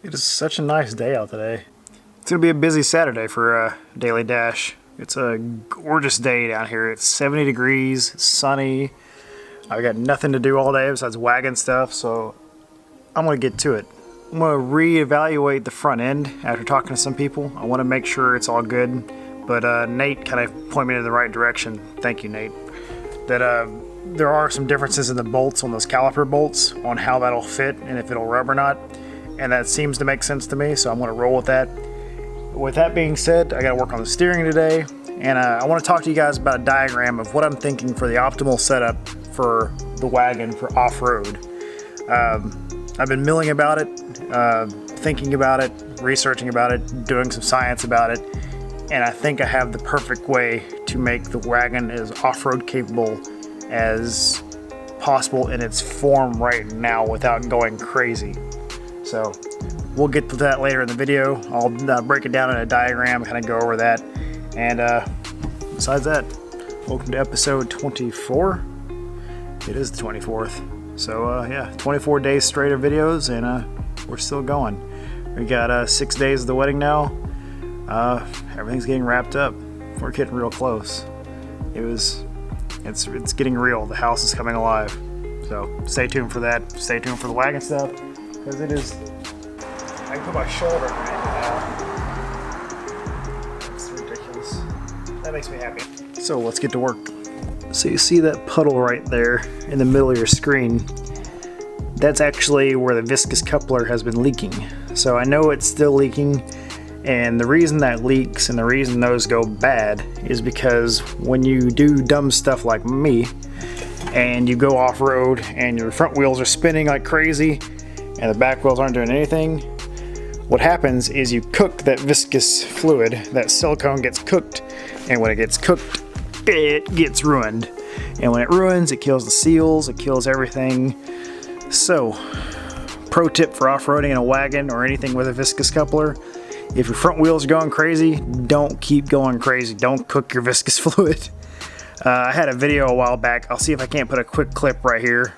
It is such a nice day out today. It's gonna be a busy Saturday for a daily dash. It's a gorgeous day down here. It's 70 degrees, sunny. I got nothing to do all day besides wagon stuff, so I'm gonna get to it. I'm gonna reevaluate the front end after talking to some people. I wanna make sure it's all good, but Nate kind of pointed me in the right direction. Thank you, Nate. That there are some differences in the bolts on those caliper bolts on how that'll fit and if it'll rub or not. And that seems to make sense to me, so I'm going to roll with that. With that being said, I got to work on the steering today, and I want to talk to you guys about a diagram of what I'm thinking for the optimal setup for the wagon for off-road. I've been milling about it, thinking about it, researching about it, doing some science about it, and I think I have the perfect way to make the wagon as off-road capable as possible in its form right now without going crazy. So we'll get to that later in the video. I'll break it down in a diagram, kind of go over that. And besides that, welcome to episode 24. It is the 24th. So yeah, 24 days straight of videos, and we're still going. We got 6 days of the wedding now. Everything's getting wrapped up. We're getting real close. It's getting real. The house is coming alive. So stay tuned for that. Stay tuned for the wagon stuff. Because it is, I can put my shoulder on it now. It's ridiculous. That makes me happy. So let's get to work. So you see that puddle right there in the middle of your screen? That's actually where the viscous coupler has been leaking. So I know it's still leaking, and the reason that leaks and the reason those go bad is because when you do dumb stuff like me, and you go off-road and your front wheels are spinning like crazy, and the back wheels aren't doing anything, what happens is you cook that viscous fluid. That silicone gets cooked, and when it gets cooked, it gets ruined. And when it ruins, it kills the seals, it kills everything. So, pro tip for off-roading in a wagon or anything with a viscous coupler: if your front wheels are going crazy, don't keep going crazy. Don't cook your viscous fluid. I had a video a while back. I'll see if I can't put a quick clip right here.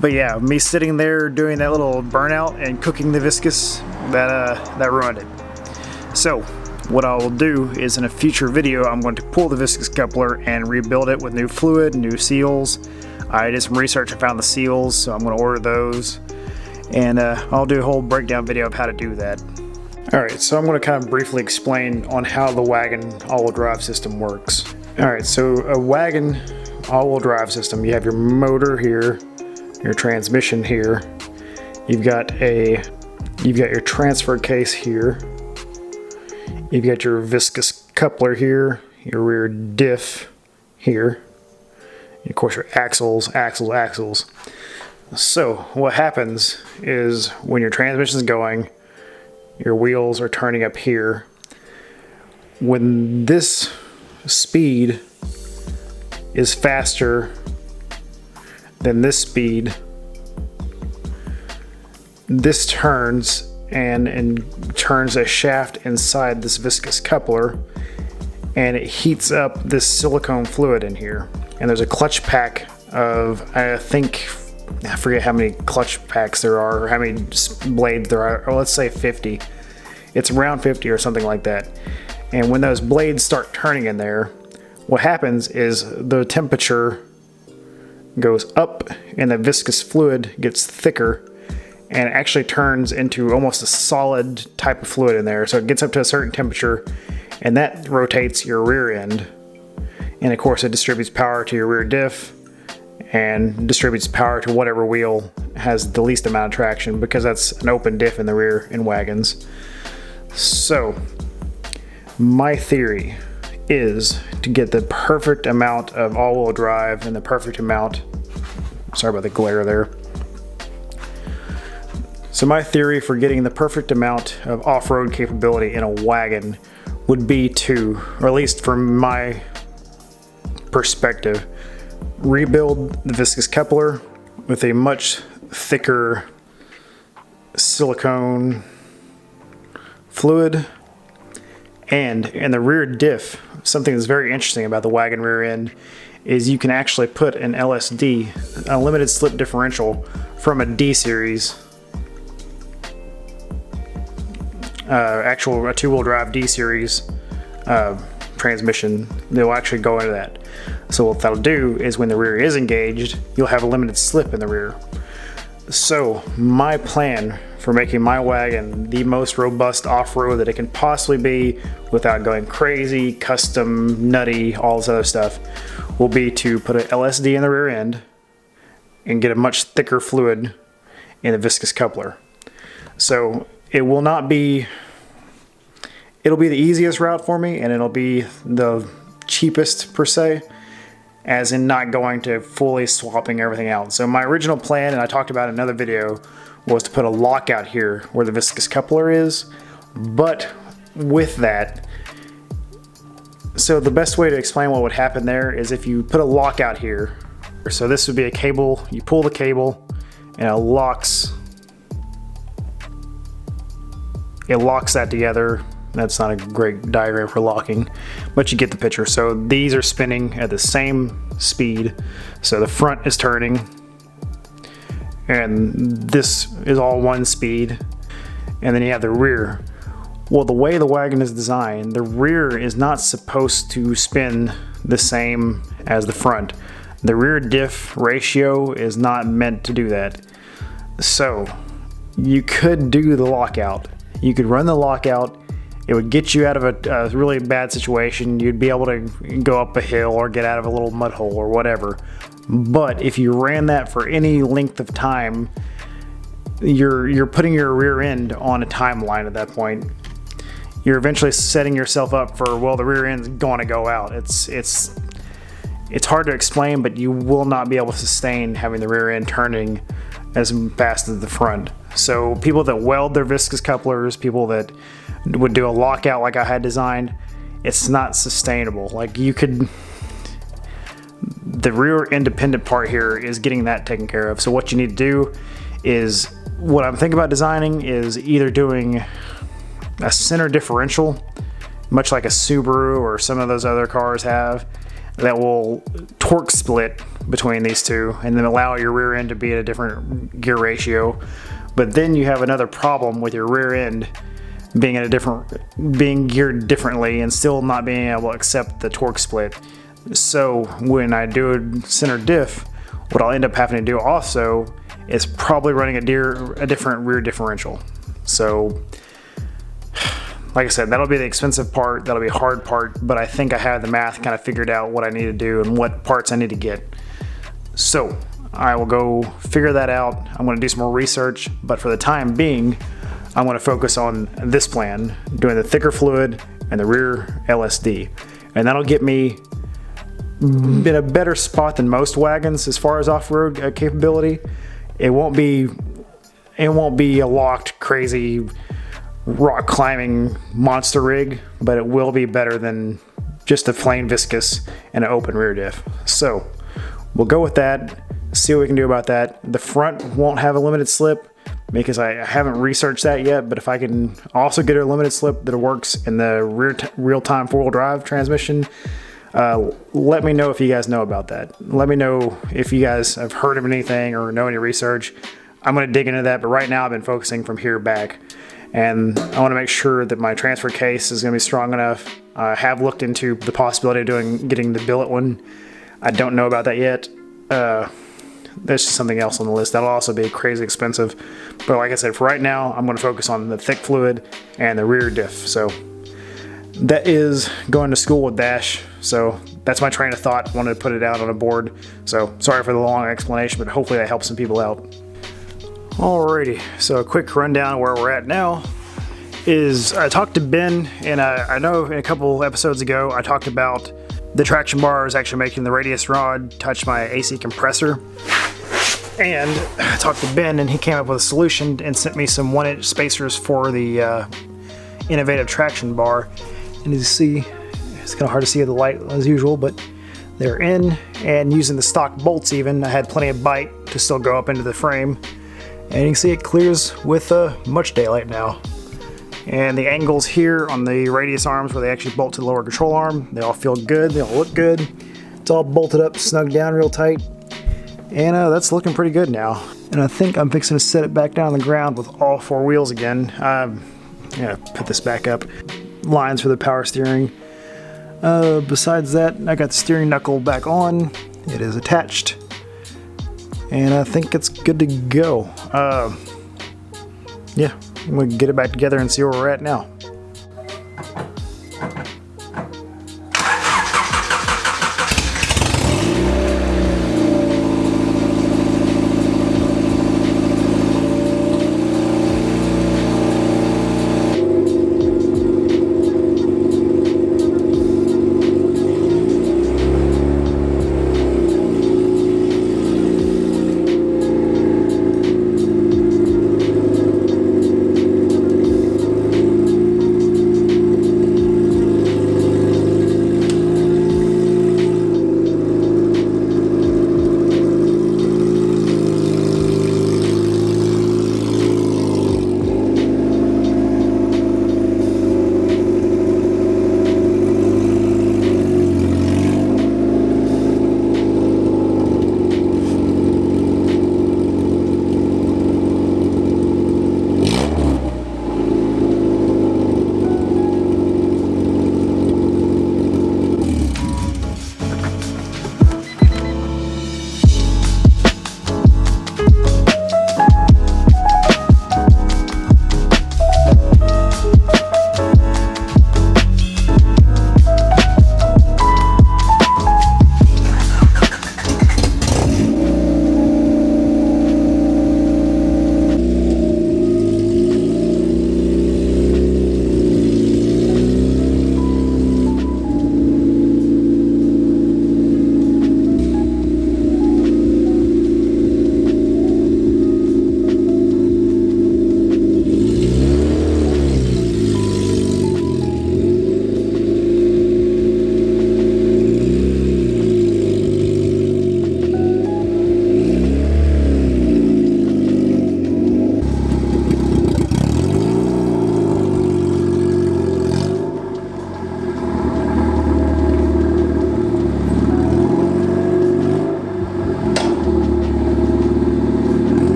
But yeah, me sitting there doing that little burnout and cooking the viscous, that ruined it. So what I will do is in a future video, I'm going to pull the viscous coupler and rebuild it with new fluid, new seals. I did some research and found the seals, so I'm going to order those. And I'll do a whole breakdown video of how to do that. Alright, so I'm going to kind of briefly explain on how the wagon all-wheel drive system works. Alright, so a wagon all-wheel drive system, you have your motor here, your transmission here, you've got your transfer case here, you've got your viscous coupler here, your rear diff here, and of course your axles. So what happens is when your transmission is going, your wheels are turning up here. When this speed is faster than this speed, this turns and turns a shaft inside this viscous coupler, and it heats up this silicone fluid in here. And there's a clutch pack of, I forget how many clutch packs there are or how many blades there are, or let's say 50. It's around 50 or something like that. And when those blades start turning in there, what happens is the temperature goes up and the viscous fluid gets thicker and it actually turns into almost a solid type of fluid in there. So it gets up to a certain temperature and that rotates your rear end. And of course it distributes power to your rear diff and distributes power to whatever wheel has the least amount of traction, because that's an open diff in the rear in wagons. So my theory is to get the perfect amount of all-wheel drive and the perfect amount, sorry about the glare there. So my theory for getting the perfect amount of off-road capability in a wagon would be to, or at least from my perspective, rebuild the viscous coupler with a much thicker silicone fluid. And in the rear diff, something that's very interesting about the Wagon rear end is you can actually put an LSD, a limited slip differential, from a D series, a two-wheel drive D series transmission. They'll actually go into that. So what that'll do is when the rear is engaged, you'll have a limited slip in the rear. So my plan for making my Wagon the most robust off-road that it can possibly be without going crazy, custom, nutty, all this other stuff, will be to put an LSD in the rear end and get a much thicker fluid in the viscous coupler. So it will not be, it'll be the easiest route for me, and it'll be the cheapest per se, as in not going to fully swapping everything out. So my original plan, and I talked about in another video, was to put a lockout here where the viscous coupler is. But with that, so the best way to explain what would happen there is if you put a lockout here. So this would be a cable, you pull the cable and it locks that together. That's not a great diagram for locking, but you get the picture. So these are spinning at the same speed. So the front is turning, and this is all one speed. And then you have the rear. Well, the way the Wagon is designed, the rear is not supposed to spin the same as the front. The rear diff ratio is not meant to do that. So you could do the lockout. You could run the lockout. It would get you out of a really bad situation. You'd be able to go up a hill or get out of a little mud hole or whatever. But if you ran that for any length of time, you're putting your rear end on a timeline at that point. You're eventually setting yourself up for, well, the rear end's going to go out. It's hard to explain, but you will not be able to sustain having the rear end turning as fast as the front. So people that weld their viscous couplers, people that would do a lockout like I had designed, it's not sustainable. Like you could, the rear independent part here is getting that taken care of. So what you need to do is, what I'm thinking about designing is either doing a center differential, much like a Subaru or some of those other cars have, that will torque split between these two and then allow your rear end to be at a different gear ratio. But then you have another problem with your rear end being being geared differently and still not being able to accept the torque split. So when I do a center diff, what I'll end up having to do also is probably running a different rear differential. So like I said, that'll be the expensive part, that'll be a hard part, but I think I have the math kind of figured out what I need to do and what parts I need to get. So I will go figure that out. I'm going to do some more research, but for the time being, I'm going to focus on this plan, doing the thicker fluid and the rear LSD. And that'll get me in a better spot than most wagons as far as off-road capability. It won't be a locked, crazy rock climbing monster rig, but it will be better than just a plain viscous and an open rear diff. So we'll go with that, see what we can do about that. The front won't have a limited slip because I haven't researched that yet, but if I can also get a limited slip that works in the real-time four-wheel drive transmission, let me know if you guys know about that. Let me know if you guys have heard of anything or know any research. I'm going to dig into that, but right now I've been focusing from here back. And I want to make sure that my transfer case is going to be strong enough. I have looked into the possibility of getting the billet one. I don't know about that yet. That's just something else on the list. That'll also be crazy expensive. But like I said, for right now, I'm going to focus on the thick fluid and the rear diff. So that is going to school with Dash. So that's my train of thought. Wanted to put it out on a board. So sorry for the long explanation, but hopefully that helps some people out. Alrighty, so a quick rundown of where we're at now is I talked to Ben, and I know in a couple episodes ago I talked about the traction bar is actually making the radius rod touch my AC compressor. And I talked to Ben, and he came up with a solution and sent me some 1-inch spacers for the innovative traction bar. And as you see, it's kind of hard to see with the light as usual, but they're in, and using the stock bolts even, I had plenty of bite to still go up into the frame. And you can see it clears with much daylight now. And the angles here on the radius arms where they actually bolt to the lower control arm, they all feel good, they all look good. It's all bolted up, snugged down real tight. And that's looking pretty good now. And I think I'm fixing to set it back down on the ground with all four wheels again. Yeah, put this back up. Lines for the power steering. Besides that, I got the steering knuckle back on. It is attached. And I think it's good to go. Yeah, I'm gonna get it back together and see where we're at now.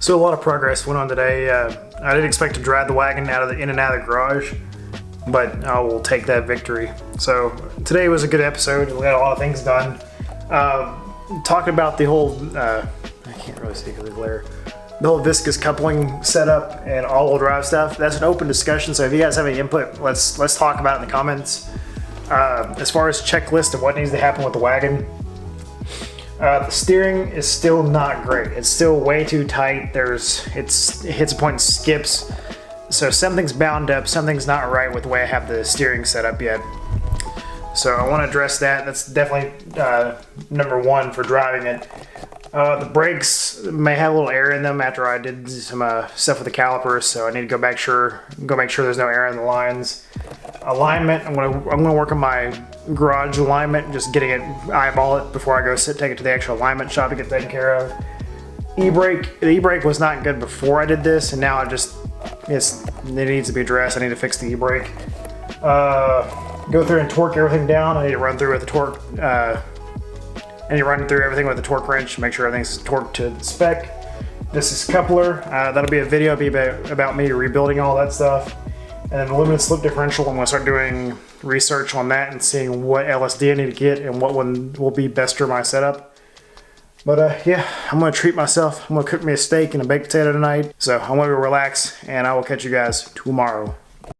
So a lot of progress went on today. I didn't expect to drive the wagon in and out of the garage, but I will take that victory. So today was a good episode. We got a lot of things done. Talking about the whole, I can't really see because of the glare, the whole viscous coupling setup and all-wheel drive stuff. That's an open discussion, so if you guys have any input, let's talk about it in the comments. As far as checklist of what needs to happen with the wagon, the steering is still not great. It's still way too tight. It hits a point and skips. So something's bound up, something's not right with the way I have the steering set up yet. So I want to address that. That's definitely number one for driving it. The brakes may have a little air in them after I did some stuff with the calipers, so I need to go make sure there's no air in the lines. Alignment, I'm gonna work on my garage alignment, just getting it, eyeball it before I go take it to the actual alignment shop to get taken care of. E-brake, the e-brake was not good before I did this, and now it needs to be addressed. I need to fix the e-brake. Go through and torque everything down. I need to run through with the torque. I need to run through everything with the torque wrench, make sure everything's torqued to spec. This is coupler. That'll be a video about me rebuilding all that stuff. And then the limited slip differential, I'm going to start doing research on that and seeing what LSD I need to get and what one will be best for my setup. But yeah, I'm going to treat myself. I'm going to cook me a steak and a baked potato tonight. So I'm going to relax, and I will catch you guys tomorrow.